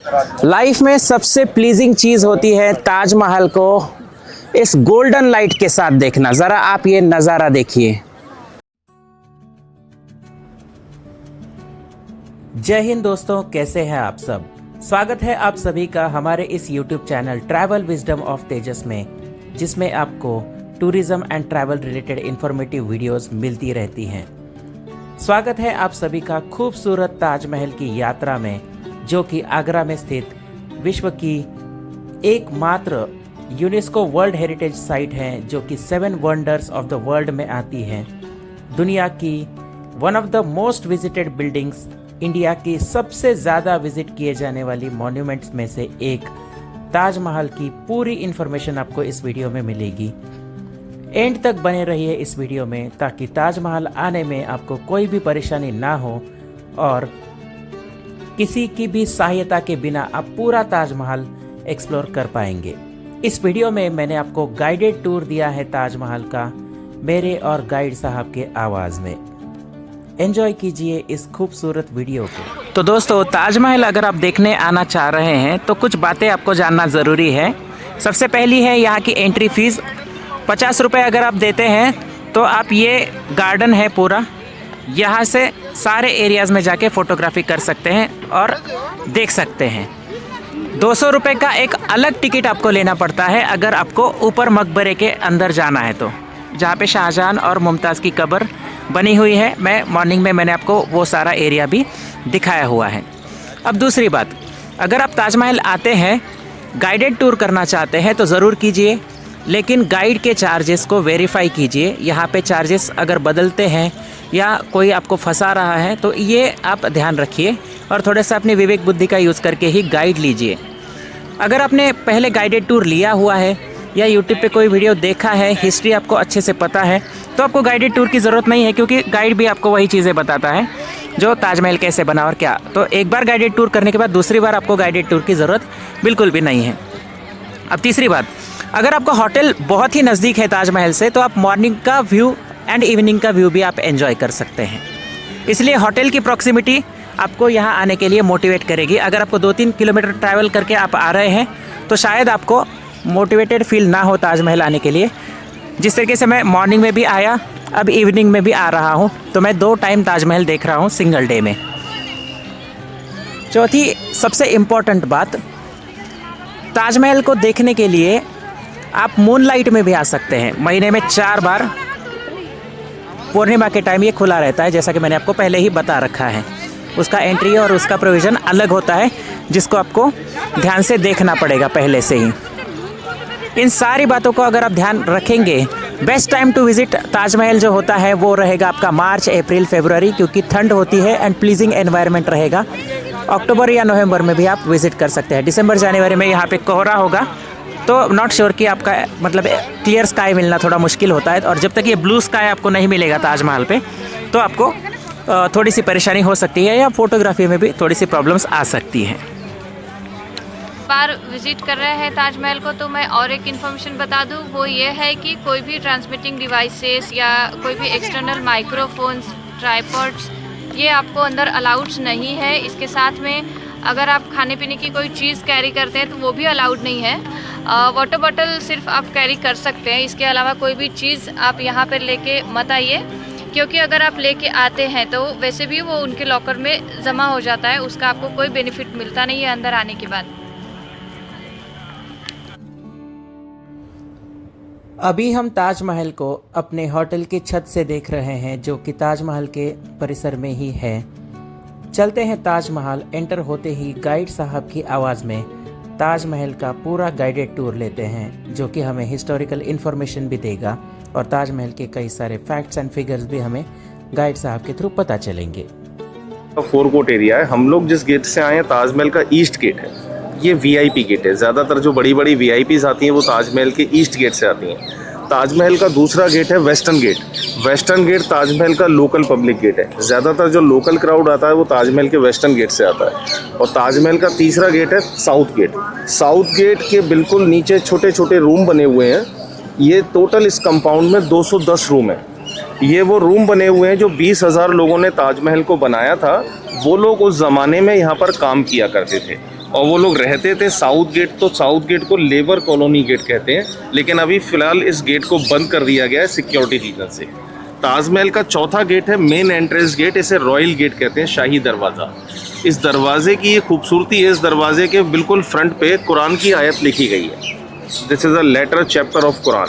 Life में सबसे pleasing चीज होती है ताजमहल को इस गोल्डन लाइट के साथ देखना। जरा आप ये नजारा देखिए। जय हिंद दोस्तों, कैसे हैं आप सब। स्वागत है आप सभी का हमारे इस YouTube channel travel wisdom of Tejas में, जिसमें आपको tourism and travel related informative videos मिलती रहती हैं। स्वागत है आप सभी का खूबसूरत ताजमहल की यात्रा में, जो कि आगरा में स्थित विश्व की एकमात्र यूनेस्को वर्ल्ड हेरिटेज साइट है, जो कि 7 वंडर्स ऑफ द वर्ल्ड में आती है। दुनिया की one of the most visited buildings, India की सबसे ज़्यादा विजिट किए जाने वाली मॉन्यूमेंट्स में से एक ताजमहल की पूरी इन्फॉर्मेशन आपको इस वीडियो में मिलेगी। एंड तक बने रहिए इस वीडियो में, ताकि ताजमहल आने में आपको कोई भी परेशानी ना हो और किसी की भी सहायता के बिना आप पूरा ताजमहल एक्सप्लोर कर पाएंगे। इस वीडियो में मैंने आपको गाइडेड टूर दिया है ताजमहल का, मेरे और गाइड साहब के आवाज़ में। एंजॉय कीजिए इस खूबसूरत वीडियो को। तो दोस्तों, ताजमहल अगर आप देखने आना चाह रहे हैं तो कुछ बातें आपको जानना ज़रूरी है। सबसे पहली है यहाँ की एंट्री फीस 50 रुपये। अगर आप देते हैं तो आप ये गार्डन है पूरा, यहाँ से सारे एरियाज़ में जाके फ़ोटोग्राफी कर सकते हैं और देख सकते हैं। 200 रुपये का एक अलग टिकट आपको लेना पड़ता है अगर आपको ऊपर मकबरे के अंदर जाना है, तो जहाँ पे शाहजहां और मुमताज़ की कब्र बनी हुई है। मॉर्निंग में मैंने आपको वो सारा एरिया भी दिखाया हुआ है। अब दूसरी बात, अगर आप ताजमहल आते हैं, गाइडेड टूर करना चाहते हैं तो ज़रूर कीजिए, लेकिन गाइड के चार्जेस को वेरीफाई कीजिए। यहाँ पे चार्जेस अगर बदलते हैं या कोई आपको फंसा रहा है तो ये आप ध्यान रखिए और थोड़ा सा अपनी विवेक बुद्धि का यूज़ करके ही गाइड लीजिए। अगर आपने पहले गाइडेड टूर लिया हुआ है या यूट्यूब पे कोई वीडियो देखा है, हिस्ट्री आपको अच्छे से पता है, तो आपको गाइडेड टूर की ज़रूरत नहीं है, क्योंकि गाइड भी आपको वही चीज़ें बताता है जो ताजमहल कैसे बना और क्या। तो एक बार गाइडेड टूर करने के बाद दूसरी बार आपको गाइडेड टूर की ज़रूरत बिल्कुल भी नहीं है। अब तीसरी बात, अगर आपका होटल बहुत ही नज़दीक है ताजमहल से, तो आप मॉर्निंग का व्यू एंड इवनिंग का व्यू भी आप एंजॉय कर सकते हैं। इसलिए होटल की प्रॉक्सिमिटी आपको यहाँ आने के लिए मोटिवेट करेगी। अगर आपको 2-3 किलोमीटर ट्रैवल करके आप आ रहे हैं तो शायद आपको मोटिवेटेड फील ना हो ताजमहल आने के लिए। जिस तरीके से मैं मॉर्निंग में भी आया, अब इवनिंग में भी आ रहा हूँ, तो मैं 2 टाइम ताजमहल देख रहा हूँ सिंगल डे में। चौथी सबसे इम्पॉर्टेंट बात, ताजमहल को देखने के लिए आप मूनलाइट में भी आ सकते हैं। महीने में 4 बार पूर्णिमा के टाइम ये खुला रहता है, जैसा कि मैंने आपको पहले ही बता रखा है। उसका एंट्री और उसका प्रोविज़न अलग होता है, जिसको आपको ध्यान से देखना पड़ेगा पहले से ही। इन सारी बातों को अगर आप ध्यान रखेंगे, best time to visit Taj Mahal जो होता है वो रहेगा आपका मार्च, अप्रैल, फरवरी, क्योंकि ठंड होती है एंड प्लीजिंग एनवायरनमेंट रहेगा। अक्टूबर या नवंबर में भी आप विज़िट कर सकते हैं। दिसंबर, जनवरी में यहाँ पे कोहरा होगा, तो नॉट श्योर कि आपका मतलब क्लियर स्काई मिलना थोड़ा मुश्किल होता है। और जब तक ये ब्लू स्काई आपको नहीं मिलेगा ताजमहल पे, तो आपको थोड़ी सी परेशानी हो सकती है या फोटोग्राफी में भी थोड़ी सी प्रॉब्लम्स आ सकती हैं। बार विजिट कर रहे हैं ताजमहल को, तो मैं और एक इन्फॉर्मेशन बता दूं, वो ये है कि कोई भी ट्रांसमिटिंग डिवाइसेस या कोई भी एक्सटर्नल माइक्रोफोन्स, ट्राइपॉड्स, ये आपको अंदर अलाउड नहीं है। इसके साथ में अगर आप खाने पीने की कोई चीज़ कैरी करते हैं तो वो भी अलाउड नहीं है। वाटर बॉटल सिर्फ आप कैरी कर सकते हैं, इसके अलावा कोई भी चीज़ आप यहाँ पर लेके मत आइए, क्योंकि अगर आप लेके आते हैं तो वैसे भी वो उनके लॉकर में जमा हो जाता है, उसका आपको कोई बेनिफिट मिलता नहीं है अंदर आने के बाद। अभी हम ताजमहल को अपने होटल की छत से देख रहे हैं, जो कि ताजमहल के परिसर में ही है। चलते हैं ताजमहल। एंटर होते ही गाइड साहब की आवाज़ में ताजमहल का पूरा गाइडेड टूर लेते हैं, जो कि हमें हिस्टोरिकल इन्फॉर्मेशन भी देगा और ताजमहल के कई सारे फैक्ट्स एंड फिगर्स भी हमें गाइड साहब के थ्रू पता चलेंगे। फोर कोर्ट एरिया है। हम लोग जिस गेट से आए हैं, ताजमहल का ईस्ट गेट है। ये वीआईपी गेट है। ज़्यादातर जो बड़ी बड़ी वीआईपीज़ आती हैं वो ताजमहल के ईस्ट गेट से आती हैं। ताजमहल का दूसरा गेट है western gate. Western gate Taj Mahal का लोकल पब्लिक गेट है। ज़्यादातर जो लोकल क्राउड आता है वो ताजमहल के वेस्टर्न गेट से आता है। और ताजमहल का तीसरा गेट है साउथ गेट। साउथ गेट के बिल्कुल नीचे छोटे छोटे रूम बने हुए हैं। ये टोटल इस कंपाउंड में 210 रूम है। ये वो रूम बने हुए हैं जो 20,000 लोगों ने ताजमहल को बनाया था। वो लोग उस ज़माने में यहाँ पर काम किया करते थे। और वो लोग रहते थे साउथ गेट, तो साउथ गेट को लेबर कॉलोनी गेट कहते हैं, लेकिन अभी फ़िलहाल इस गेट को बंद कर दिया गया है सिक्योरिटी रीजन से। ताजमहल का चौथा गेट है मेन एंट्रेंस गेट, इसे रॉयल गेट कहते हैं, शाही दरवाज़ा। इस दरवाजे की ये खूबसूरती है, इस दरवाजे के बिल्कुल फ्रंट पे कुरान की आयत लिखी गई है। This is a letter chapter of Quran.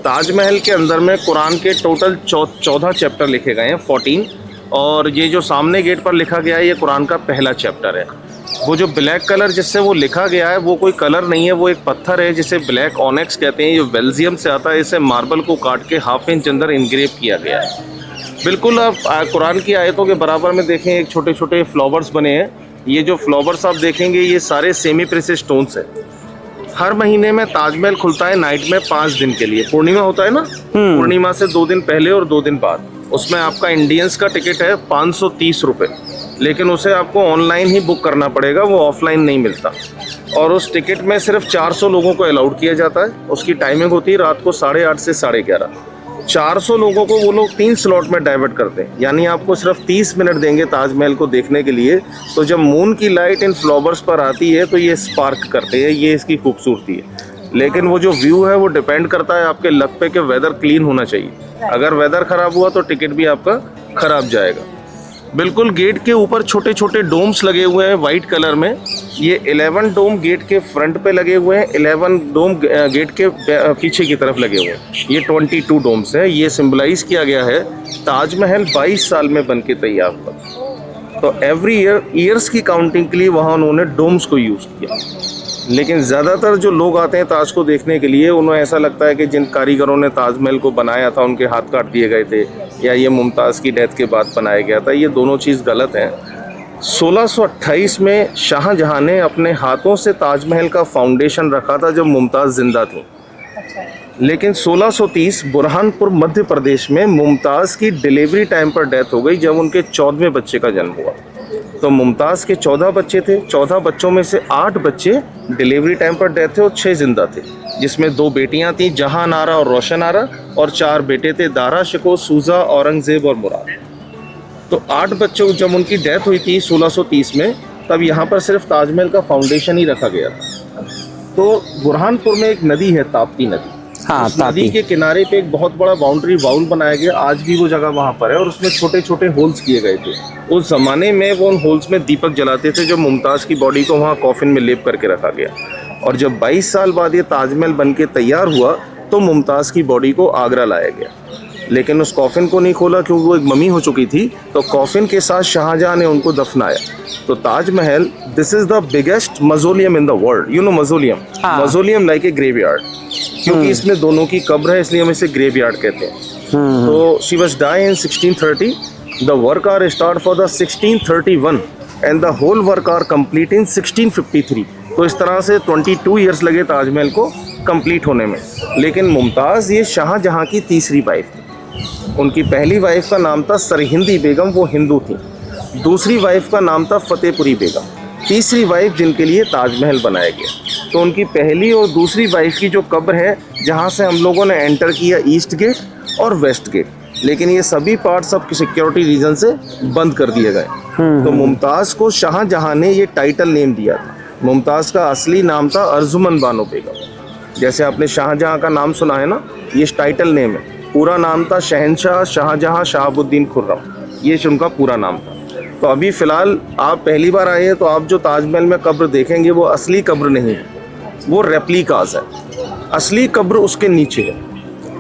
Taj Mahal के अंदर में कुरान के टोटल 14 चैप्टर लिखे गए हैं, 14, और ये जो सामने गेट पर लिखा गया है ये कुरान का पहला चैप्टर है। वो जो ब्लैक कलर जिससे वो लिखा गया है वो कोई कलर नहीं है, वो एक पत्थर है जिसे ब्लैक ऑनेक्स कहते हैं। ये बेल्जियम से आता है, इसे मार्बल को काट के हाफ इंच अंदर इनग्रेव किया गया है। बिल्कुल आप कुरान की आयतों के बराबर में देखें, एक छोटे छोटे फ्लावर्स बने हैं। ये जो फ्लावर्स आप देखेंगे ये सारे सेमी प्रेसियस स्टोन्स हैं। हर महीने में ताजमहल खुलता है नाइट में 5 दिन के लिए। पूर्णिमा होता है ना, पूर्णिमा से 2 दिन पहले और 2 दिन बाद। उसमें आपका इंडियंस का टिकट है 530 रुपये, लेकिन उसे आपको ऑनलाइन ही बुक करना पड़ेगा, वो ऑफलाइन नहीं मिलता। और उस टिकट में सिर्फ 400 लोगों को अलाउड किया जाता है। उसकी टाइमिंग होती है रात को 8:30 से 11:30। 400 लोगों को वो लोग 3 स्लॉट में डाइवर्ट करते हैं, यानी आपको सिर्फ 30 मिनट देंगे ताजमहल को देखने के लिए। तो जब मून की लाइट इन फ्लावर्स पर आती है तो ये स्पार्क करते हैं, ये इसकी खूबसूरती है। लेकिन वो जो व्यू है वो डिपेंड करता है आपके लक पे कि वेदर क्लीन होना चाहिए। अगर वेदर ख़राब हुआ तो टिकट भी आपका ख़राब जाएगा। बिल्कुल गेट के ऊपर छोटे छोटे डोम्स लगे हुए हैं वाइट कलर में। ये 11 डोम गेट के फ्रंट पे लगे हुए हैं, 11 डोम गेट के पीछे की तरफ लगे हुए हैं। ये 22 डोम्स हैं। ये सिंबलाइज किया गया है ताजमहल 22 साल में बन के तैयार हुआ। तो एवरी ईयर्स की काउंटिंग के लिए वहाँ उन्होंने डोम्स को यूज़ किया। लेकिन ज़्यादातर जो लोग आते हैं ताज को देखने के लिए, उन्हें ऐसा लगता है कि जिन कारीगरों ने ताजमहल को बनाया था उनके हाथ काट दिए गए थे, या ये मुमताज़ की डेथ के बाद बनाया गया था। ये दोनों चीज़ गलत हैं। 1628 में शाहजहां ने अपने हाथों से ताजमहल का फाउंडेशन रखा था जब मुमताज़ जिंदा थी। लेकिन 1630 बुरहानपुर मध्य प्रदेश में मुमताज़ की डिलीवरी टाइम पर डेथ हो गई जब उनके 14वें बच्चे का जन्म हुआ। तो मुमताज़ के 14 बच्चे थे, 14 बच्चों में से 8 बच्चे डिलीवरी टाइम पर डेथ थे और 6 जिंदा थे, जिसमें 2 बेटियां थीं, जहां आरा और रोशन आरा, और 4 बेटे थे, दारा शिको, सूजा, औरंगजेब और मुराद। तो 8 बच्चों जब उनकी डेथ हुई थी 1630 में, तब यहाँ पर सिर्फ ताजमहल का फाउंडेशन ही रखा गया था। तो बुरहानपुर में एक नदी है, ताप्ती नदी। हाँ, उस नदी के किनारे पे एक बहुत बड़ा बाउंड्री वाउल बनाया गया, आज भी वो जगह वहाँ पर है, और उसमें छोटे छोटे होल्स किए गए थे। उस ज़माने में वो उन होल्स में दीपक जलाते थे, जो मुमताज़ की बॉडी को वहाँ कॉफिन में लेप करके रखा गया। और जब 22 साल बाद ये ताजमहल बन के तैयार हुआ तो मुमताज़ की बॉडी को आगरा लाया गया। लेकिन उस कॉफिन को नहीं खोला क्योंकि वो एक मम्मी हो चुकी थी, तो कॉफिन के साथ शाहजहां ने उनको दफनाया। तो Taj Mahal, this is the biggest mausoleum in the world. You know mausoleum, mausoleum like a graveyard, क्योंकि इसमें दोनों की कब्र है, इसलिए हम इसे ग्रेवयार्ड कहते हैं। तो she was die in 1630, the work are start for the 1631 and the whole work are complete in 1653। तो इस तरह से 22 ईयर्स लगे ताजमहल को कंप्लीट होने में। लेकिन मुमताज़ ये शाहजहां की तीसरी वाइफ थी। उनकी पहली वाइफ का नाम था सरहिंदी बेगम, वो हिंदू थी। दूसरी वाइफ का नाम था फतेहपुरी बेगम। तीसरी वाइफ जिनके लिए ताजमहल बनाया गया। तो उनकी पहली और दूसरी वाइफ की जो कब्र है, जहाँ से हम लोगों ने एंटर किया, ईस्ट गेट और वेस्ट गेट, लेकिन ये सभी पार्ट सब सिक्योरिटी रीजन से बंद कर दिए गए। तो मुमताज़ को शाहजहां ने ये टाइटल नेम दिया था। मुमताज़ का असली नाम था अर्जुमन बानो बेगम। जैसे आपने शाहजहां का नाम सुना है ना, ये टाइटल नेम है। पूरा नाम था शहनशाह शाहजहां शहाबुद्दीन खुर्रम, ये उनका पूरा नाम था। तो अभी फ़िलहाल आप पहली बार आए हैं तो आप जो ताजमहल में कब्र देखेंगे वो असली कब्र नहीं है, वो रेप्लिकास है। असली कब्र उसके नीचे है।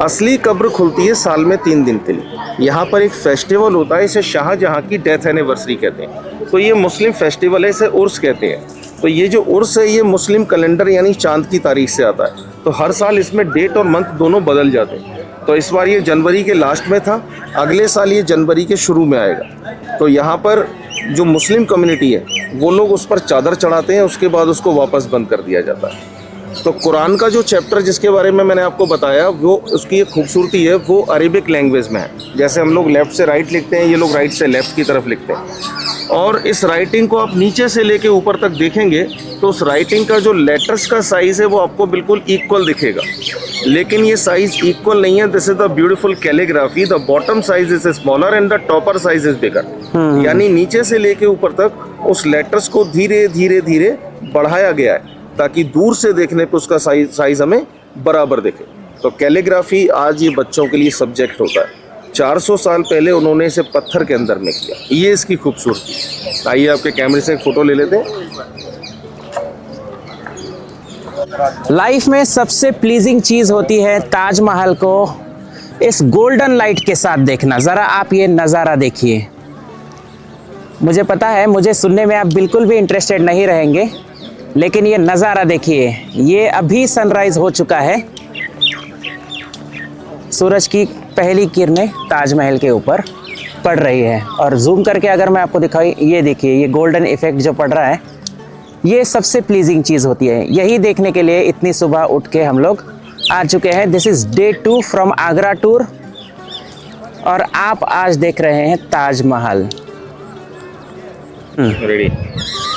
असली कब्र खुलती है साल में 3 दिन के लिए। यहाँ पर एक फेस्टिवल होता है, इसे शाहजहां की डेथ एनिवर्सरी कहते हैं। तो ये मुस्लिम फेस्टिवल है, इसे उर्स कहते हैं। तो ये जो उर्स है ये मुस्लिम कैलेंडर यानी चांद की तारीख से आता है। तो हर साल इसमें डेट और मंथ दोनों बदल जाते हैं। तो इस बार ये जनवरी के लास्ट में था, अगले साल ये जनवरी के शुरू में आएगा। तो यहाँ पर जो मुस्लिम कम्युनिटी है वो लोग उस पर चादर चढ़ाते हैं, उसके बाद उसको वापस बंद कर दिया जाता है। तो कुरान का जो चैप्टर जिसके बारे में मैंने आपको बताया, वो उसकी एक खूबसूरती है, वो अरेबिक लैंग्वेज में है। जैसे हम लोग लेफ़्ट से राइट लिखते हैं, ये लोग राइट से लेफ़्ट की तरफ लिखते हैं। और इस राइटिंग को आप नीचे से लेके ऊपर तक देखेंगे तो उस राइटिंग का जो लेटर्स का साइज़ है वो आपको बिल्कुल इक्वल दिखेगा, लेकिन ये साइज़ इक्वल नहीं है। This is the beautiful calligraphy, the bottom size is smaller and the topper size is bigger. यानी नीचे से लेके ऊपर तक उस लेटर्स को धीरे धीरे धीरे बढ़ाया गया है ताकि दूर से देखने पे उसका साइज हमें बराबर दिखे। तो कैलीग्राफी आज ये बच्चों के लिए सब्जेक्ट होता है। 400 साल पहले उन्होंने इसे पत्थर के अंदर में किया, ये इसकी खूबसूरती। आइए आपके कैमरे से एक फ़ोटो ले लेते हैं। लाइफ में सबसे प्लीजिंग चीज़ होती है ताजमहल को इस गोल्डन लाइट के साथ देखना। ज़रा आप ये नज़ारा देखिए। मुझे पता है मुझे सुनने में आप बिल्कुल भी इंटरेस्टेड नहीं रहेंगे, लेकिन ये नज़ारा देखिए। ये अभी सनराइज़ हो चुका है, सूरज की पहली किरणें ताजमहल के ऊपर पड़ रही है। और जूम करके अगर मैं आपको दिखाऊं, ये देखिए ये गोल्डन इफेक्ट जो पड़ रहा है, ये सबसे प्लीजिंग चीज़ होती है। यही देखने के लिए इतनी सुबह उठ के हम लोग आ चुके हैं। This is day 2 from Agra tour और आप आज देख रहे हैं ताजमहल। रेडी।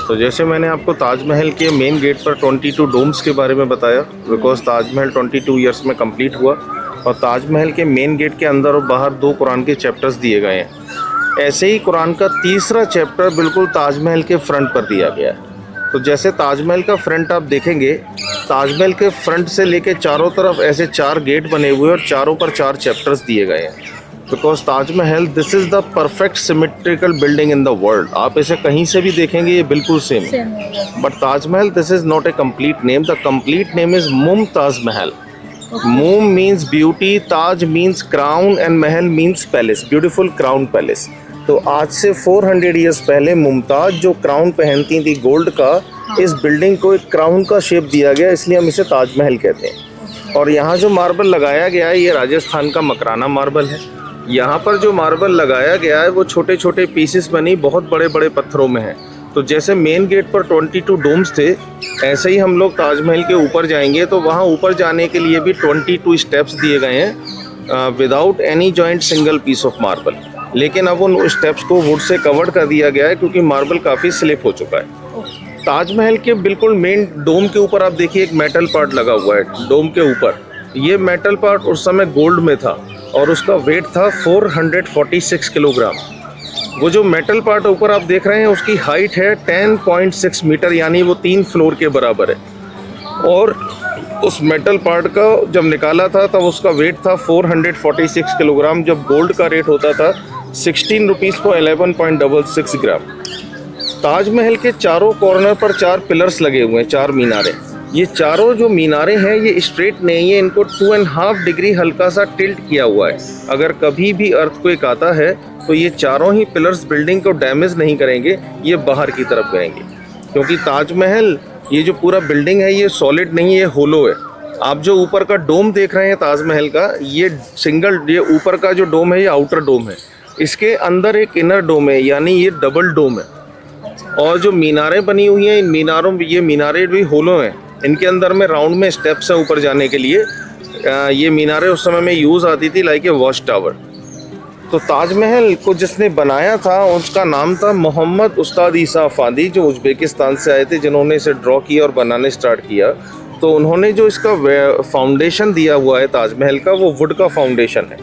तो जैसे मैंने आपको ताजमहल के मेन गेट पर 22 डोम्स के बारे में बताया, बिकॉज ताजमहल 22 ईयर्स में कंप्लीट हुआ और ताजमहल के मेन गेट के अंदर और बाहर 2 कुरान के चैप्टर्स दिए गए हैं। ऐसे ही कुरान का तीसरा चैप्टर बिल्कुल ताजमहल के फ्रंट पर दिया गया है। तो जैसे ताजमहल का फ्रंट आप देखेंगे, ताजमहल के फ्रंट से लेके चारों तरफ ऐसे 4 गेट बने हुए और चारों पर 4 चैप्टर्स दिए गए हैं। Because Taj Mahal this is the perfect symmetrical building in the world. आप इसे कहीं से भी देखेंगे ये बिल्कुल सेम है। But Taj Mahal this is not a complete name. The complete name is Mumtaz Mahal. Mum means beauty, Taj means crown and Mahal means palace, beautiful crown palace। तो आज से 400 ईयर्स पहले मुमताज जो क्राउन पहनती थी गोल्ड का, इस बिल्डिंग को एक क्राउन का शेप दिया गया, इसलिए हम इसे ताजमहल कहते हैं। और यहाँ जो मार्बल लगाया गया है ये राजस्थान का मकराना मार्बल है। यहाँ पर जो मार्बल लगाया गया है वो छोटे छोटे पीसेस बनी बहुत बड़े बड़े पत्थरों में है। तो जैसे मेन गेट पर 22 डोम्स थे, ऐसे ही हम लोग ताजमहल के ऊपर जाएंगे तो वहाँ ऊपर जाने के लिए भी 22 स्टेप्स दिए गए हैं without any joint single piece of marble. लेकिन अब उन स्टेप्स को वुड से कवर्ड कर दिया गया है क्योंकि मार्बल काफ़ी स्लिप हो चुका है। ताजमहल के बिल्कुल मेन डोम के ऊपर आप देखिए एक मेटल पार्ट लगा हुआ है डोम के ऊपर। ये मेटल पार्ट उस समय गोल्ड में था और उसका वेट था 446 किलोग्राम। वो जो मेटल पार्ट ऊपर आप देख रहे हैं उसकी हाइट है 10.6 मीटर, यानी वो 3 फ्लोर के बराबर है। और उस मेटल पार्ट का जब निकाला था तब उसका वेट था 446 किलोग्राम, जब गोल्ड का रेट होता था 16 रुपीज़ को 11.66 ग्राम। ताजमहल के चारों कॉर्नर पर 4 पिलर्स लगे हुए हैं, 4 मीनारें। ये चारों जो मीनारें हैं ये स्ट्रेट नहीं है, इनको 2.5 डिग्री हल्का सा टिल्ट किया हुआ है। अगर कभी भी अर्थक्वेक आता है तो ये चारों ही पिलर्स बिल्डिंग को डैमेज नहीं करेंगे, ये बाहर की तरफ करेंगे। क्योंकि ताजमहल ये जो पूरा बिल्डिंग है ये सॉलिड नहीं है, ये होलो है। आप जो ऊपर का डोम देख रहे हैं ताजमहल का, ये ऊपर का जो डोम है ये आउटर डोम है। इसके अंदर एक इनर डोम है, यानी ये डबल डोम है। और जो मीनारें बनी हुई हैं, इन मीनारों ये मीनारें भी होलो हैं। इनके अंदर में राउंड में स्टेप्स है ऊपर जाने के लिए। ये मीनारें उस समय में यूज़ आती थी लाइक ए वॉच टावर। तो ताजमहल को जिसने बनाया था उसका नाम था मोहम्मद उस्ताद ईसा अफादी, जो उज़्बेकिस्तान से आए थे, जिन्होंने इसे ड्रॉ किया और बनाने स्टार्ट किया। तो उन्होंने जो इसका फाउंडेशन दिया हुआ है ताजमहल का, वो वुड का फाउंडेशन है।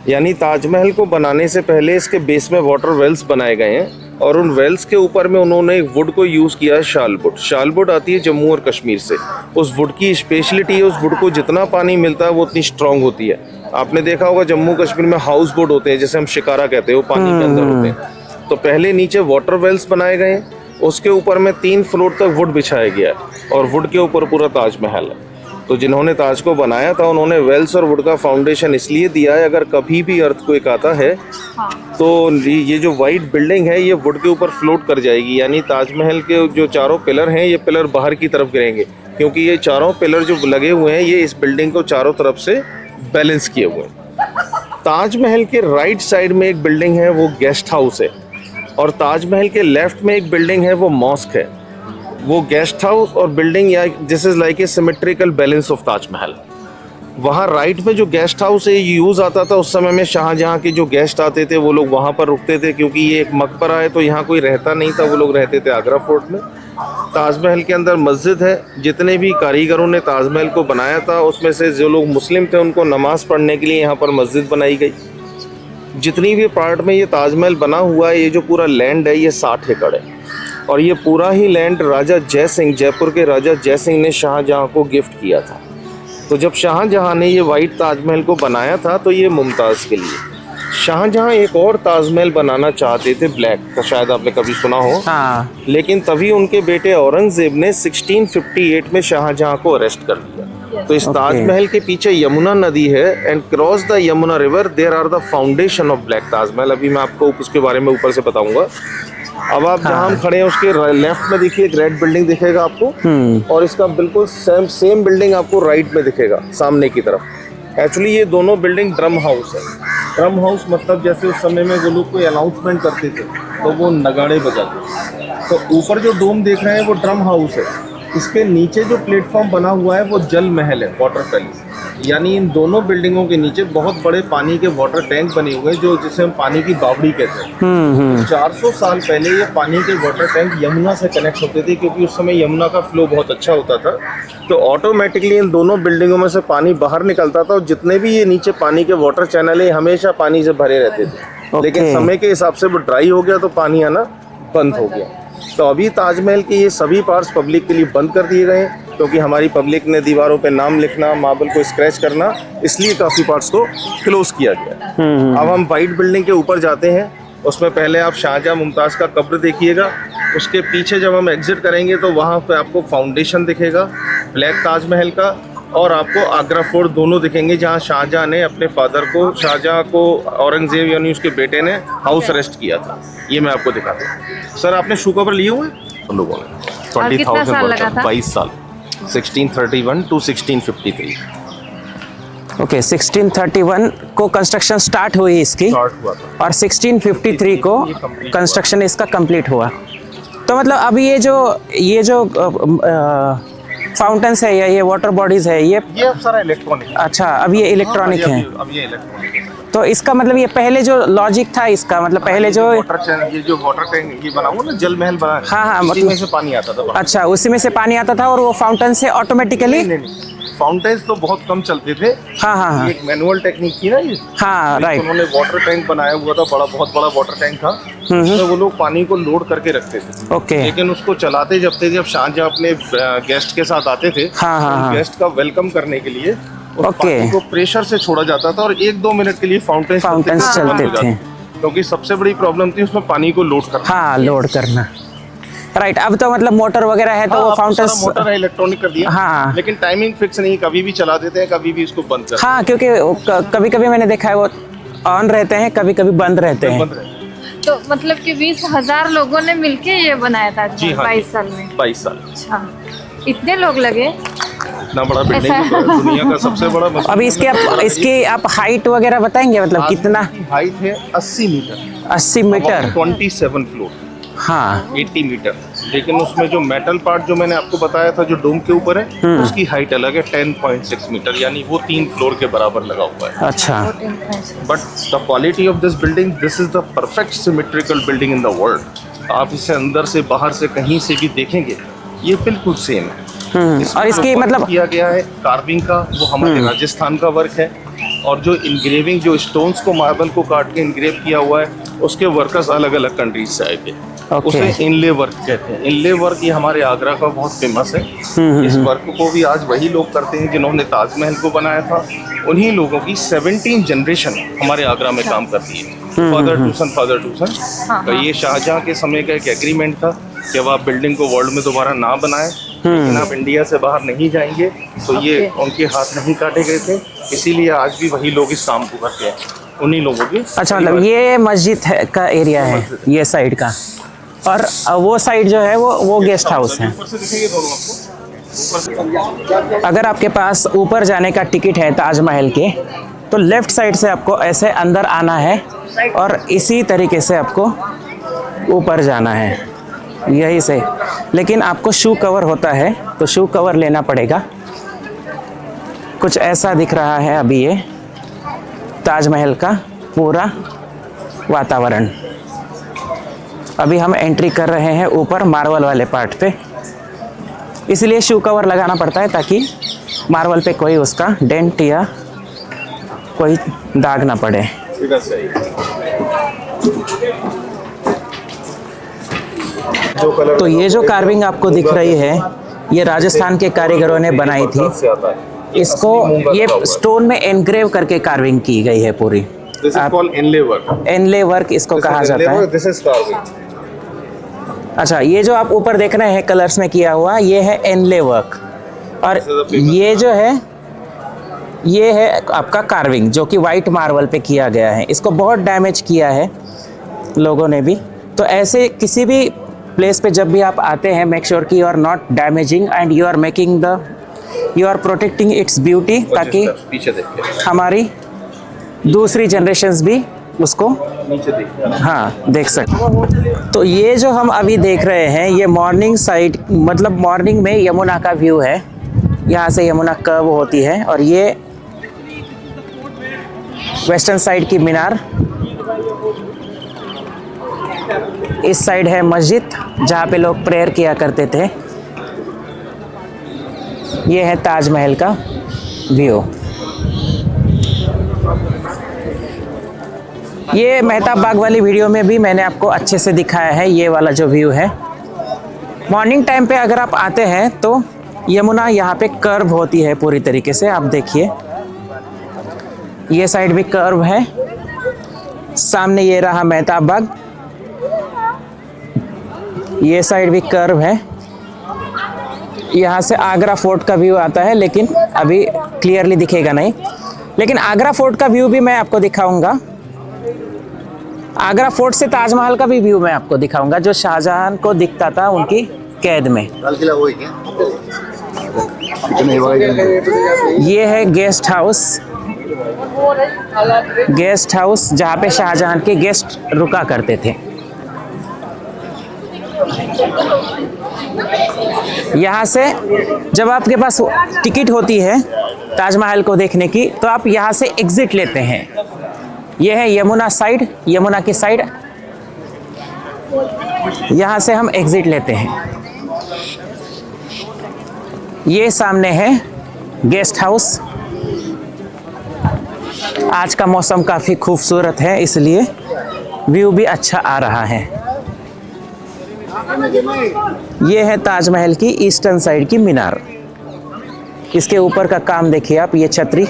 यानी ताजमहल को बनाने से पहले इसके बेस में वाटर वेल्स बनाए गए हैं और उन वेल्स के ऊपर में उन्होंने वुड को यूज़ किया है, शालवुड। शालवुड आती है जम्मू और कश्मीर से। उस वुड की स्पेशलिटी है, उस वुड को जितना पानी मिलता है वो उतनी स्ट्रॉन्ग होती है। आपने देखा होगा जम्मू कश्मीर में हाउस बोट होते हैं, जैसे हम शिकारा कहते हैं, वो पानी के अंदर होते हैं। तो पहले नीचे वाटर वेल्स बनाए गए हैं, उसके ऊपर में 3 फ्लोर तक वुड बिछाया गया है और वुड के ऊपर पूरा ताजमहल है। तो जिन्होंने ताज को बनाया था उन्होंने वेल्स और वुड का फाउंडेशन इसलिए दिया है, अगर कभी भी अर्थक्वेक आता है तो ये जो वाइट बिल्डिंग है ये वुड के ऊपर फ्लोट कर जाएगी। यानी ताजमहल के जो चारों पिलर हैं ये पिलर बाहर की तरफ गिरेंगे, क्योंकि ये चारों पिलर जो लगे हुए हैं ये इस बिल्डिंग को चारों तरफ से बैलेंस किए हुए हैं। ताजमहल के राइट साइड में एक बिल्डिंग है, वो गेस्ट हाउस है, और ताजमहल के लेफ्ट में एक बिल्डिंग है, वो मॉस्क है। वो गेस्ट हाउस और बिल्डिंग या this is like a symmetrical balance of Taj Mahal. वहाँ राइट में जो गेस्ट हाउस है यूज़ आता था उस समय में, शाहजहाँ के जो गेस्ट आते थे वो लोग वहाँ पर रुकते थे, क्योंकि ये एक मकबरा है तो यहाँ कोई रहता नहीं था, वो लोग रहते थे आगरा फोर्ट में। ताजमहल के अंदर मस्जिद है, जितने भी कारीगरों ने ताजमहल को बनाया था उसमें से जो लोग मुस्लिम थे उनको नमाज़ पढ़ने के लिए यहाँ पर मस्जिद बनाई गई। जितनी भी पार्ट में ये ताजमहल बना हुआ है, ये जो पूरा लैंड है ये 60 एकड़ है, और ये पूरा ही लैंड राजा जय सिंह, जयपुर के राजा जय सिंह ने शाहजहाँ को गिफ्ट किया था। तो जब शाहजहाँ ने ये वाइट ताजमहल को बनाया था तो ये मुमताज़ के लिए। शाहजहाँ एक और ताजमहल बनाना चाहते थे ब्लैक का, शायद आपने कभी सुना हो। हाँ। लेकिन तभी उनके बेटे औरंगजेब ने 1658 में शाहजहाँ को अरेस्ट कर लिया। तो इस ताजमहल के पीछे यमुना नदी है, and cross the Yamuna river there are the foundation of black Taj Mahal. अभी मैं आपको उसके बारे में ऊपर से बताऊंगा। अब आप जहाँ हम खड़े हैं उसके लेफ्ट में देखिए एक रेड बिल्डिंग दिखेगा आपको, और इसका बिल्कुल सेम बिल्डिंग आपको राइट में दिखेगा सामने की तरफ। एक्चुअली ये दोनों बिल्डिंग ड्रम हाउस है। ड्रम हाउस मतलब जैसे उस समय में वो लोग कोई अनाउंसमेंट करते थे तो वो नगाड़े बजाते। तो ऊपर जो डोम देख रहे हैं वो ड्रम हाउस है, इसके नीचे जो प्लेटफॉर्म बना हुआ है वो जल महल है, वाटर पैलेस। यानी इन दोनों बिल्डिंगों के नीचे बहुत बड़े पानी के वाटर टैंक बने हुए हैं, जो जिसे हम पानी की बावड़ी कहते हैं। 400 साल पहले ये पानी के वाटर टैंक यमुना से कनेक्ट होते थे, क्योंकि उस समय यमुना का फ्लो बहुत अच्छा होता था। तो ऑटोमेटिकली इन दोनों बिल्डिंगों में से पानी बाहर निकलता था, और जितने भी ये नीचे पानी के वाटर चैनल है हमेशा पानी से भरे रहते थे। लेकिन समय के हिसाब से वो ड्राई हो गया तो पानी आना बंद हो गया। तो अभी ताजमहल के ये सभी पार्ट्स पब्लिक के लिए बंद कर दिए गए हैं, क्योंकि हमारी पब्लिक ने दीवारों पे नाम लिखना, मार्बल को स्क्रैच करना, इसलिए काफ़ी पार्ट्स को क्लोज किया गया। अब हम वाइट बिल्डिंग के ऊपर जाते हैं। उसमें पहले आप शाहजहाँ मुमताज़ का कब्र देखिएगा। उसके पीछे जब हम एग्जिट करेंगे तो वहाँ पे आपको फाउंडेशन दिखेगा ब्लैक ताजमहल का, और आपको आगरा फोर्ट दोनों दिखेंगे, जहाँ शाहजहाँ ने अपने फादर को, शाहजहाँ को औरंगजेब यानी उसके बेटे ने हाउस अरेस्ट किया था। ये मैं आपको दिखाता हूँ। सर आपने शू कवर लिए हुए हम लोगों ने? 20,000 22 साल, 1631 to 1653। ओके, 1631 को कंस्ट्रक्शन स्टार्ट हुई इसकी, हुआ था, और 1653 को कंस्ट्रक्शन इसका कंप्लीट हुआ। तो मतलब अभी ये जो फाउंटेन्स है या ये वाटर बॉडीज है, ये अब सारा इलेक्ट्रॉनिक है। अच्छा, अब ये इलेक्ट्रॉनिक है। अब ये इलेक्ट्रॉनिक है। तो इसका मतलब ये पहले जो लॉजिक था इसका, मतलब पहले जो ये जो वाटर टैंक ये बना हुआ ना, जल महल बना है, हाँ, उसी में से पानी आता था। अच्छा, उसी में से पानी आता था, और वो फाउंटेन से ऑटोमेटिकली। फाउंटेन्स तो बहुत कम चलते थे। हाँ। एक मैनुअल टेक्निक थी ना ये। हाँ, राइट। उन्होंने वाटर टैंक बनाया हुआ था, बहुत बड़ा वाटर टैंक था, तो वो लोग पानी को लोड करके रखते थे। ओके। लेकिन उसको चलाते जब शाहजहाँ अपने गेस्ट के साथ आते थे, हाँ। गेस्ट का वेलकम करने के लिए पानी को प्रेशर से छोड़ा जाता था, और 1-2 मिनट के लिए फाउंटेन्स चलते थे, क्योंकि सबसे बड़ी प्रॉब्लम थी उसमें पानी को लोड करना। हाँ, लोड करना। राइट। अब तो मतलब मोटर वगैरह है, तो वो फाउंटेन्स, मोटर है, इलेक्ट्रॉनिक कर दिया। हाँ। लेकिन टाइमिंग फिक्स नहीं, कभी भी चला देते हैं, कभी भी इसको बंद कर। हाँ, क्योंकि कभी कभी मैंने देखा है वो ऑन रहते हैं, कभी कभी बंद रहते हैं। तो मतलब कि 20,000 लोगों ने मिलके ये बनाया था 22 साल में। 22 साल। अच्छा, इतने लोग लगे? इतना बड़ा बिल्डिंग, दुनिया का सबसे बड़ा। अभी इसकी आप हाइट वगैरह बताएंगे, मतलब कितना हाइट है? 80 मीटर। 80 metre, 27 floor. हाँ, 80 मीटर। लेकिन उसमें जो मेटल पार्ट जो मैंने आपको बताया था जो डोम के ऊपर है, उसकी हाइट अलग है, 10.6 मीटर, यानी वो 3 फ्लोर के बराबर लगा हुआ है। अच्छा। But the quality of this building, this is the perfect symmetrical building in the world. आप इसे अंदर से बाहर से कहीं से भी देखेंगे, ये बिल्कुल सेम है। और इसकी मतलब किया गया है कार्विंग का, वो हमारे राजस्थान का वर्क है, और जो इनग्रेविंग, जो स्टोन्स को, मार्बल को काट के इनग्रेव किया हुआ है, उसके वर्कर्स अलग अलग कंट्रीज से आए थे। उसे इनले वर्क कहते हैं। इनले वर्क ये हमारे आगरा का बहुत फेमस है। इस वर्क को भी आज वही लोग करते हैं जिन्होंने ताजमहल को बनाया था। उन्हीं लोगों की 17 जनरेशन हमारे आगरा में काम करती है, फादर टू सन। तो ये शाहजहाँ के समय का एक एग्रीमेंट था कि अब आप बिल्डिंग को वर्ल्ड में दोबारा ना बनाएं, लेकिन आप इंडिया से बाहर नहीं जाएंगे। तो ये उनके हाथ नहीं काटे गए थे, इसीलिए आज भी वही लोग इस काम को करते हैं, उन्हीं लोगों की। अच्छा, मतलब ये मस्जिद का एरिया है, ये साइड का, और वो साइड जो है वो गेस्ट हाउस है। अगर आपके पास ऊपर जाने का टिकट है ताजमहल के, तो लेफ्ट साइड से आपको ऐसे अंदर आना है, और इसी तरीके से आपको ऊपर जाना है, यही से। लेकिन आपको शू कवर होता है, तो शू कवर लेना पड़ेगा। कुछ ऐसा दिख रहा है अभी ये ताजमहल का पूरा वातावरण। अभी हम एंट्री कर रहे हैं ऊपर मार्बल वाले पार्ट पे, इसलिए शू कवर लगाना पड़ता है ताकि मार्बल पे कोई उसका डेंट या कोई दाग ना पड़े। तो ये जो कार्विंग आपको दिख रही है ये राजस्थान के कारीगरों ने बनाई थी। इसको ये स्टोन में एनग्रेव करके कार्विंग की गई है पूरी। इनले वर्क इसको कहा जाता है। अच्छा, ये जो आप ऊपर देख रहे हैं कलर्स में किया हुआ ये है इनले वर्क, और ये जो है ये है आपका कार्विंग जो कि वाइट मार्बल पे किया गया है। इसको बहुत डैमेज किया है लोगों ने भी। तो ऐसे किसी भी प्लेस पे जब भी आप आते हैं मेक श्योर कि you are not damaging and you are protecting its beauty, ताकि हमारी दूसरी जनरेशंस भी उसको देख सके। तो ये जो हम अभी देख रहे हैं ये मॉर्निंग साइड, मतलब मॉर्निंग में यमुना का व्यू है। यहाँ से यमुना कर्व होती है और ये वेस्टर्न साइड की मीनार, इस साइड है मस्जिद जहाँ पे लोग प्रेयर किया करते थे। ये है ताजमहल का व्यू। ये मेहताब बाग वाली वीडियो में भी मैंने आपको अच्छे से दिखाया है ये वाला जो व्यू है। मॉर्निंग टाइम पे अगर आप आते हैं तो यमुना यहाँ पे कर्व होती है पूरी तरीके से। आप देखिए ये साइड भी कर्व है। सामने ये रहा मेहताब बाग, ये साइड भी कर्व है। यहाँ से आगरा फोर्ट का व्यू आता है, लेकिन अभी क्लियरली दिखेगा नहीं, लेकिन आगरा फोर्ट का व्यू भी मैं आपको दिखाऊंगा। आगरा फोर्ट से ताजमहल का भी व्यू मैं आपको दिखाऊंगा जो शाहजहां को दिखता था उनकी कैद में। ये है गेस्ट हाउस जहाँ पे शाहजहां के गेस्ट रुका करते थे। यहाँ से जब आपके पास टिकट होती है ताजमहल को देखने की तो आप यहाँ से एग्जिट लेते हैं। यह है यमुना साइड, यमुना की साइड, यहाँ से हम एग्जिट लेते हैं। ये सामने है गेस्ट हाउस। आज का मौसम काफ़ी खूबसूरत है इसलिए व्यू भी अच्छा आ रहा है। ये है ताजमहल की ईस्टर्न साइड की मीनार। इसके ऊपर का काम देखिए आप, ये छतरी,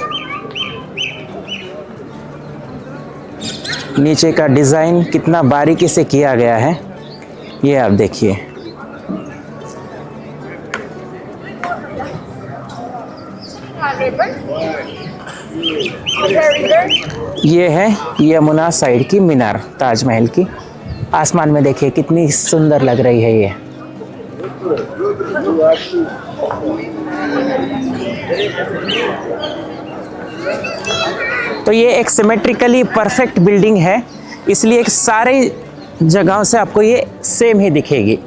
नीचे का डिज़ाइन कितना बारीकी से किया गया है ये आप देखिए। ये है यमुना साइड की मीनार ताजमहल की। आसमान में देखिए कितनी सुंदर लग रही है ये। तो ये एक सिमेट्रिकली परफेक्ट बिल्डिंग है, इसलिए सारे जगहों से आपको ये सेम ही दिखेगी।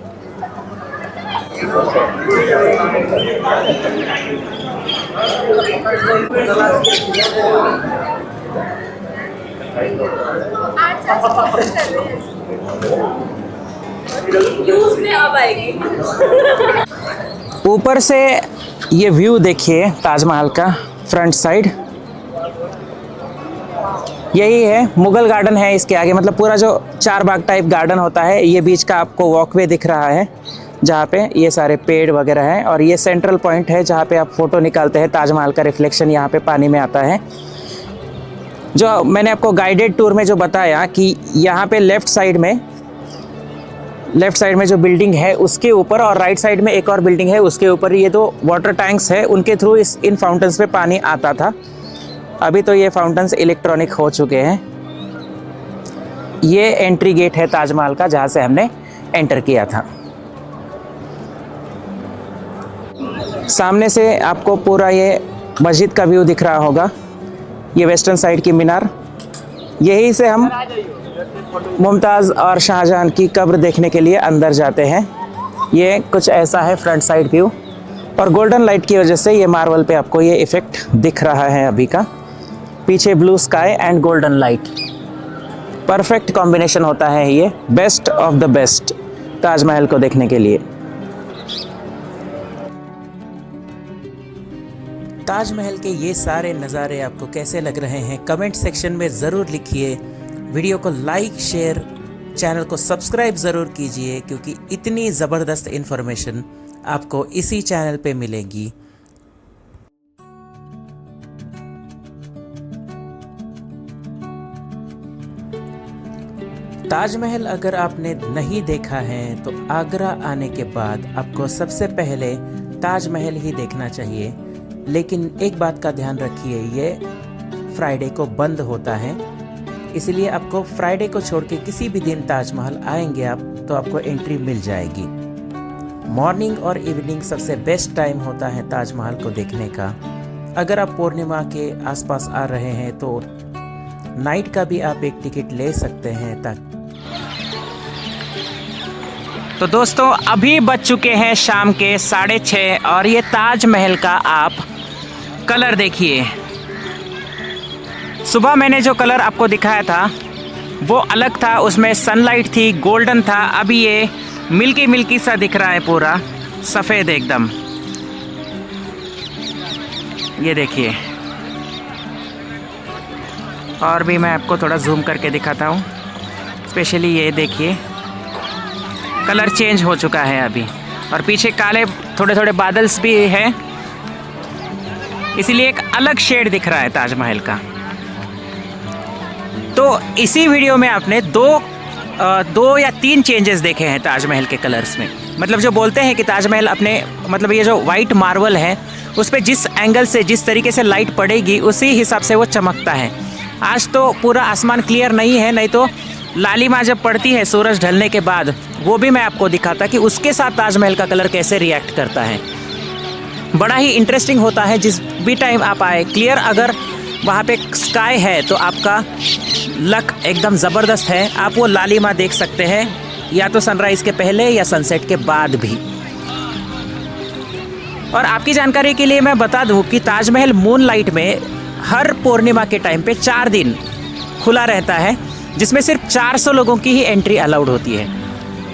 ऊपर से ये व्यू देखिए ताजमहल का फ्रंट साइड। यही है मुगल गार्डन है इसके आगे, मतलब पूरा जो चार बाग टाइप गार्डन होता है। ये बीच का आपको वॉकवे दिख रहा है जहाँ पे ये सारे पेड़ वगैरह हैं, और ये सेंट्रल पॉइंट है जहाँ पे आप फ़ोटो निकालते हैं। ताजमहल का रिफ्लेक्शन यहाँ पे पानी में आता है। जो मैंने आपको गाइडेड टूर में जो बताया कि यहाँ पे लेफ़्ट साइड में जो बिल्डिंग है उसके ऊपर, और राइट साइड में एक और बिल्डिंग है उसके ऊपर, ये दो वाटर टैंक्स है, उनके थ्रू इन फाउंटेन्स पे पानी आता था। अभी तो ये फाउंटेन्स इलेक्ट्रॉनिक हो चुके हैं। ये एंट्री गेट है ताजमहल का जहाँ से हमने एंटर किया था। सामने से आपको पूरा ये मस्जिद का व्यू दिख रहा होगा। ये वेस्टर्न साइड की मीनार, यहीं से हम मुमताज़ और शाहजहां की कब्र देखने के लिए अंदर जाते हैं। ये कुछ ऐसा है फ्रंट साइड व्यू। और गोल्डन लाइट की वजह से ये मार्बल पे आपको ये इफ़ेक्ट दिख रहा है अभी का। पीछे blue sky and golden light, perfect combination होता है ये, best of the best Taj Mahal को देखने के लिए। ताजमहल के ये सारे नज़ारे आपको कैसे लग रहे हैं कमेंट सेक्शन में ज़रूर लिखिए। वीडियो को लाइक शेयर, चैनल को सब्सक्राइब ज़रूर कीजिए, क्योंकि इतनी ज़बरदस्त इन्फॉर्मेशन आपको इसी चैनल पे मिलेगी। ताजमहल अगर आपने नहीं देखा है तो आगरा आने के बाद आपको सबसे पहले ताजमहल ही देखना चाहिए। लेकिन एक बात का ध्यान रखिए, ये फ्राइडे को बंद होता है, इसलिए आपको फ्राइडे को छोड़ के किसी भी दिन ताजमहल आएंगे आप तो आपको एंट्री मिल जाएगी। मॉर्निंग और इवनिंग सबसे बेस्ट टाइम होता है ताजमहल को देखने का। अगर आप पूर्णिमा के आसपास आ रहे हैं तो नाइट का भी आप एक टिकट ले सकते हैं। तो दोस्तों अभी बज चुके हैं शाम के 6:30 और ये ताजमहल का आप कलर देखिए। सुबह मैंने जो कलर आपको दिखाया था वो अलग था, उसमें सनलाइट थी, गोल्डन था। अभी ये मिल्की मिल्की सा दिख रहा है, पूरा सफ़ेद एकदम। ये देखिए, और भी मैं आपको थोड़ा जूम करके दिखाता हूँ। स्पेशली ये देखिए, कलर चेंज हो चुका है अभी, और पीछे काले थोड़े थोड़े बादल्स भी हैं, इसीलिए एक अलग शेड दिख रहा है ताजमहल का। तो इसी वीडियो में आपने दो या तीन चेंजेस देखे हैं ताजमहल के कलर्स में। मतलब जो बोलते हैं कि ताजमहल अपने, मतलब ये जो वाइट मार्बल है उस पर जिस एंगल से, जिस तरीके से लाइट पड़ेगी उसी हिसाब से वो चमकता है। आज तो पूरा आसमान क्लियर नहीं है, नहीं तो लालिमा जब पड़ती है सूरज ढलने के बाद, वो भी मैं आपको दिखाता कि उसके साथ ताजमहल का कलर कैसे रिएक्ट करता है। बड़ा ही इंटरेस्टिंग होता है। जिस भी टाइम आप आए, क्लियर अगर वहाँ पे स्काई है तो आपका लक एकदम ज़बरदस्त है। आप वो लालिमा देख सकते हैं या तो सनराइज़ के पहले या सनसेट के बाद भी। और आपकी जानकारी के लिए मैं बता दूं कि ताजमहल मूनलाइट में हर पूर्णिमा के टाइम पे 4 दिन खुला रहता है, जिसमें सिर्फ 400 लोगों की ही एंट्री अलाउड होती है,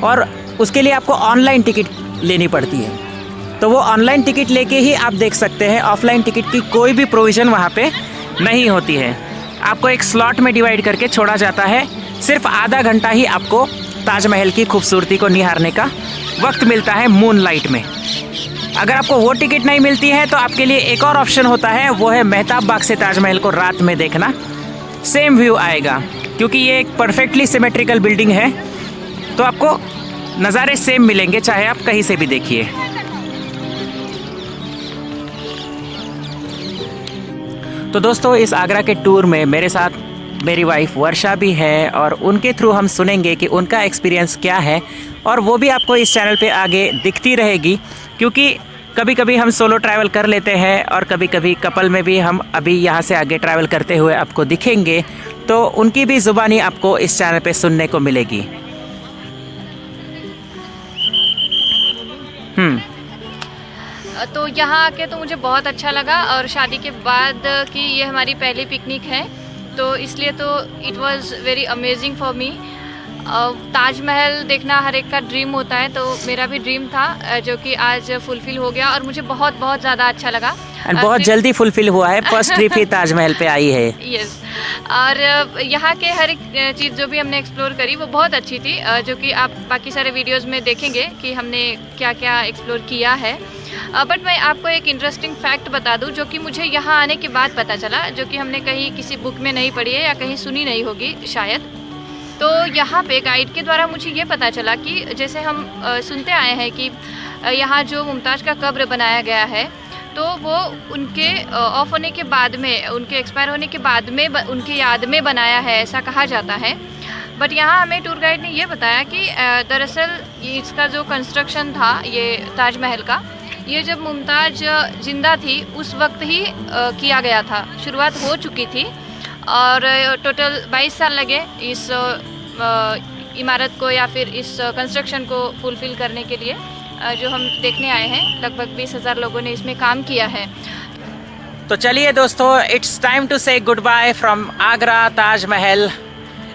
और उसके लिए आपको ऑनलाइन टिकट लेनी पड़ती है। तो वो ऑनलाइन टिकट लेके ही आप देख सकते हैं। ऑफलाइन टिकट की कोई भी प्रोविज़न वहाँ पे नहीं होती है। आपको एक स्लॉट में डिवाइड करके छोड़ा जाता है। सिर्फ आधा घंटा ही आपको ताजमहल की खूबसूरती को निहारने का वक्त मिलता है मूनलाइट में। अगर आपको वो टिकट नहीं मिलती है तो आपके लिए एक और ऑप्शन होता है, वो है मेहताब बाग से ताजमहल को रात में देखना। सेम व्यू आएगा, क्योंकि ये एक परफेक्टली सिमेट्रिकल बिल्डिंग है, तो आपको नज़ारे सेम मिलेंगे चाहे आप कहीं से भी देखिए। तो दोस्तों इस आगरा के टूर में मेरे साथ मेरी वाइफ वर्षा भी है, और उनके थ्रू हम सुनेंगे कि उनका एक्सपीरियंस क्या है, और वो भी आपको इस चैनल पे आगे दिखती रहेगी। क्योंकि कभी कभी हम सोलो ट्रैवल कर लेते हैं और कभी कभी कपल में भी हम अभी यहाँ से आगे ट्रैवल करते हुए आपको दिखेंगे, तो उनकी भी ज़ुबानी आपको इस चैनल पे सुनने को मिलेगी। तो यहाँ आके तो मुझे बहुत अच्छा लगा, और शादी के बाद की ये हमारी पहली पिकनिक है, तो इसलिए तो it was very amazing for me. Taj Mahal देखना हर एक का ड्रीम होता है, तो मेरा भी ड्रीम था जो कि आज फुलफ़िल हो गया, और मुझे बहुत बहुत ज़्यादा अच्छा लगा। एंड बहुत जल्दी फुलफ़िल हुआ है। फर्स्ट ट्रिप ही ताजमहल पे आई है। यस, और यहाँ के हर एक चीज़ जो भी हमने एक्सप्लोर करी वो बहुत अच्छी थी, जो कि आप बाकी सारे वीडियोज़ में देखेंगे कि हमने क्या क्या एक्सप्लोर किया है। बट मैं आपको एक इंटरेस्टिंग फैक्ट बता दूं जो कि मुझे यहाँ आने के बाद पता चला, जो कि हमने कहीं किसी बुक में नहीं पढ़ी है या कहीं सुनी नहीं होगी शायद। तो यहाँ पे गाइड के द्वारा मुझे ये पता चला कि जैसे हम सुनते आए हैं कि यहाँ जो मुमताज़ का कब्र बनाया गया है, तो वो उनके ऑफ होने के बाद में, उनके एक्सपायर होने के बाद में उनकी याद में बनाया है, ऐसा कहा जाता है। बट यहाँ हमें टूर गाइड ने ये बताया कि दरअसल इसका जो कंस्ट्रक्शन था ये ताजमहल का, ये जब मुमताज़ ज़िंदा थी उस वक्त ही किया गया था। शुरुआत हो चुकी थी और टोटल 22 साल लगे इस इमारत को या फिर इस कंस्ट्रक्शन को फुलफ़िल करने के लिए। जो हम देखने आए हैं। लगभग 20,000 लोगों ने इसमें काम किया है। तो चलिए दोस्तों, it's time to say goodbye from Agra Taj Mahal.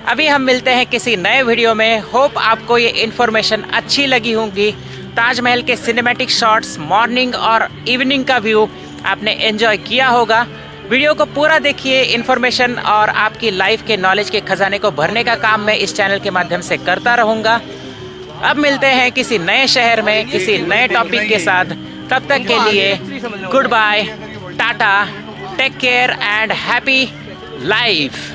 अभी हम मिलते हैं किसी नए वीडियो में। होप आपको ये इन्फॉर्मेशन अच्छी लगी होंगी। ताजमहल के सिनेमैटिक शॉट्स, मॉर्निंग और इवनिंग का व्यू आपने एंजॉय किया होगा। वीडियो को पूरा देखिए। इन्फॉर्मेशन और आपकी लाइफ के नॉलेज के खजाने को भरने का काम मैं इस चैनल के माध्यम से करता रहूँगा। अब मिलते हैं किसी नए शहर में किसी नए टॉपिक के साथ। तब तक के लिए goodbye, tata, take care and happy life.